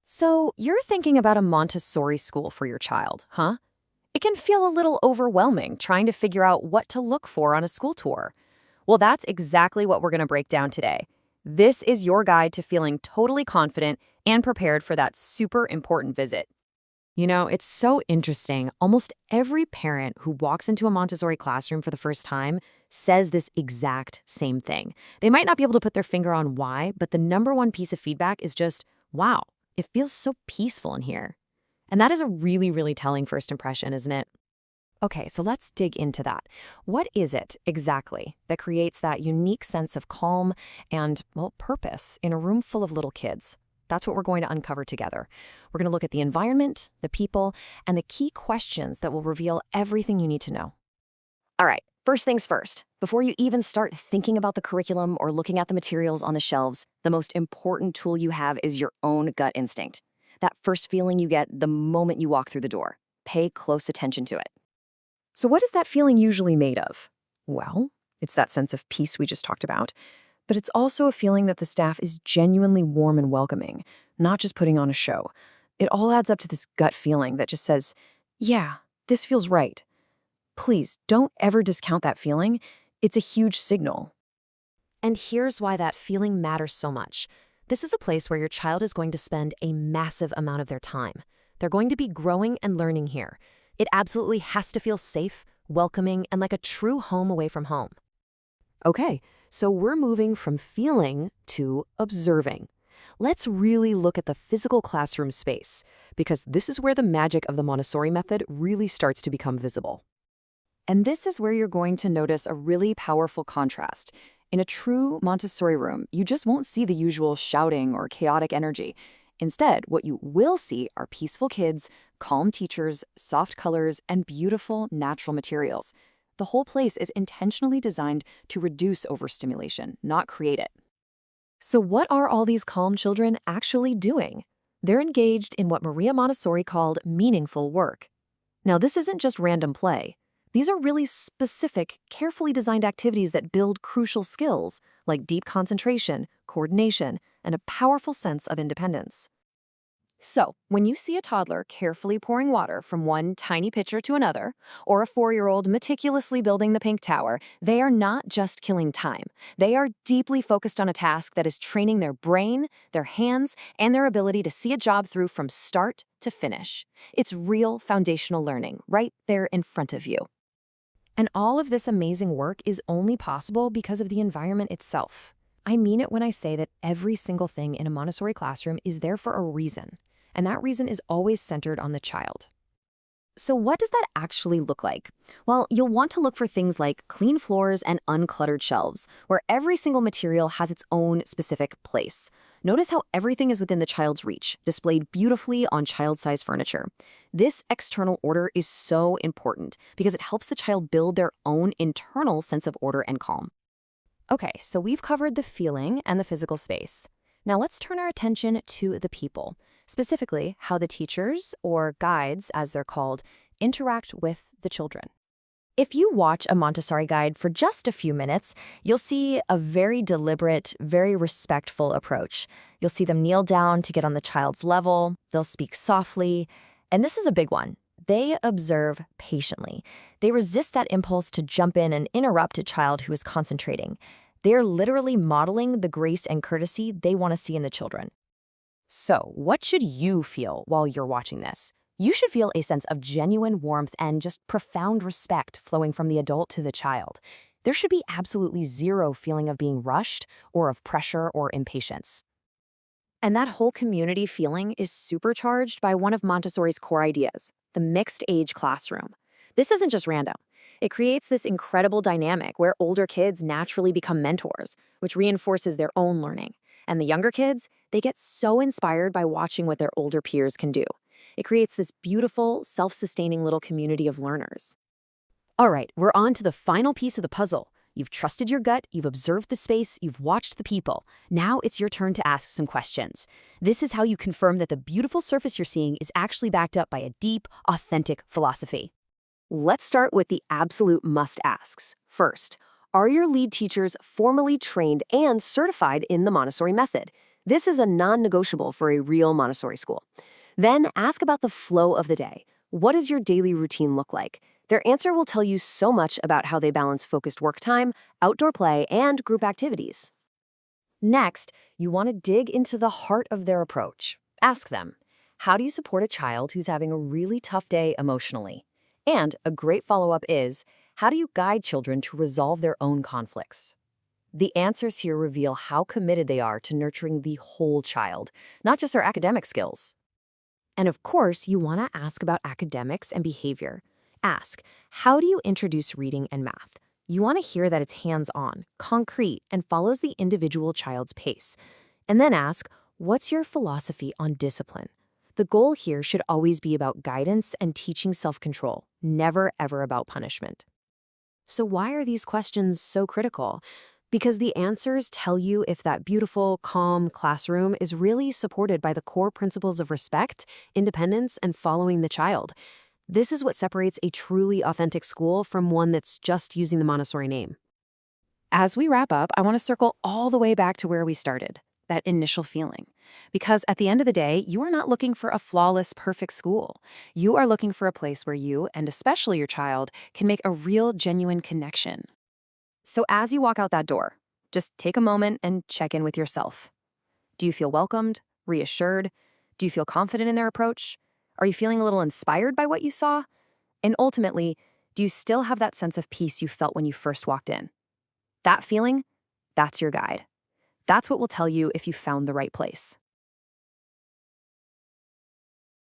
So, you're thinking about a Montessori school for your child, huh? It can feel a little overwhelming trying to figure out what to look for on a school tour. Well, that's exactly what we're going to break down today. This is your guide to feeling totally confident and prepared for that super important visit. It's so interesting. Almost every parent who walks into a Montessori classroom for the first time says this exact same thing. They might not be able to put their finger on why, but the number one piece of feedback is just, wow, it feels so peaceful in here. And that is a really, really telling first impression, isn't it? Okay, so let's dig into that. What is it exactly that creates that unique sense of calm and, well, purpose in a room full of little kids? That's what we're going to uncover together. We're going to look at the environment, the people, and the key questions that will reveal everything you need to know. All right, first things first. Before you even start thinking about the curriculum or looking at the materials on the shelves, the most important tool you have is your own gut instinct. That first feeling you get the moment you walk through the door. Pay close attention to it. So what is that feeling usually made of? Well, it's that sense of peace we just talked about. But it's also a feeling that the staff is genuinely warm and welcoming, not just putting on a show. It all adds up to this gut feeling that just says, yeah, this feels right. Please don't ever discount that feeling. It's a huge signal. And here's why that feeling matters so much. This is a place where your child is going to spend a massive amount of their time. They're going to be growing and learning here. It absolutely has to feel safe, welcoming, and like a true home away from home. Okay, so we're moving from feeling to observing. Let's really look at the physical classroom space, because this is where the magic of the Montessori method really starts to become visible. And this is where you're going to notice a really powerful contrast. In a true Montessori room, you just won't see the usual shouting or chaotic energy. Instead, what you will see are peaceful kids, calm teachers, soft colors, and beautiful natural materials. The whole place is intentionally designed to reduce overstimulation, not create it. So what are all these calm children actually doing? They're engaged in what Maria Montessori called meaningful work. Now, this isn't just random play. These are really specific, carefully designed activities that build crucial skills like deep concentration, coordination, and a powerful sense of independence. So, when you see a toddler carefully pouring water from one tiny pitcher to another, or a 4-year-old meticulously building the pink tower, they are not just killing time. They are deeply focused on a task that is training their brain, their hands, and their ability to see a job through from start to finish. It's real foundational learning right there in front of you. And all of this amazing work is only possible because of the environment itself. I mean it when I say that every single thing in a Montessori classroom is there for a reason, and that reason is always centered on the child. So what does that actually look like? Well, you'll want to look for things like clean floors and uncluttered shelves, where every single material has its own specific place. Notice how everything is within the child's reach, displayed beautifully on child-sized furniture. This external order is so important because it helps the child build their own internal sense of order and calm. Okay, so we've covered the feeling and the physical space. Now let's turn our attention to the people, specifically how the teachers, or guides as they're called, interact with the children. If you watch a Montessori guide for just a few minutes, you'll see a very deliberate, very respectful approach. You'll see them kneel down to get on the child's level, they'll speak softly, and this is a big one. They observe patiently. They resist that impulse to jump in and interrupt a child who is concentrating. They're literally modeling the grace and courtesy they want to see in the children. So, what should you feel while you're watching this? You should feel a sense of genuine warmth and just profound respect flowing from the adult to the child. There should be absolutely zero feeling of being rushed or of pressure or impatience. And that whole community feeling is supercharged by one of Montessori's core ideas, the mixed-age classroom. This isn't just random. It creates this incredible dynamic where older kids naturally become mentors, which reinforces their own learning. And the younger kids, they get so inspired by watching what their older peers can do. It creates this beautiful, self-sustaining little community of learners. All right, we're on to the final piece of the puzzle. You've trusted your gut, you've observed the space, you've watched the people. Now it's your turn to ask some questions. This is how you confirm that the beautiful surface you're seeing is actually backed up by a deep, authentic philosophy. Let's start with the absolute must-asks. First, are your lead teachers formally trained and certified in the Montessori method? This is a non-negotiable for a real Montessori school. Then ask about the flow of the day. What does your daily routine look like? Their answer will tell you so much about how they balance focused work time, outdoor play, and group activities. Next, you want to dig into the heart of their approach. Ask them, how do you support a child who's having a really tough day emotionally? And a great follow-up is, how do you guide children to resolve their own conflicts? The answers here reveal how committed they are to nurturing the whole child, not just their academic skills. And of course, you want to ask about academics and behavior. Ask, how do you introduce reading and math? You want to hear that it's hands-on, concrete, and follows the individual child's pace. And then ask, what's your philosophy on discipline? The goal here should always be about guidance and teaching self-control, never ever about punishment. So why are these questions so critical? Because the answers tell you if that beautiful, calm classroom is really supported by the core principles of respect, independence, and following the child. This is what separates a truly authentic school from one that's just using the Montessori name. As we wrap up, I want to circle all the way back to where we started, that initial feeling. Because at the end of the day, you are not looking for a flawless, perfect school. You are looking for a place where you, and especially your child, can make a real, genuine connection. So as you walk out that door, just take a moment and check in with yourself. Do you feel welcomed, reassured? Do you feel confident in their approach? Are you feeling a little inspired by what you saw? And ultimately, do you still have that sense of peace you felt when you first walked in? That feeling, that's your guide. That's what will tell you if you found the right place.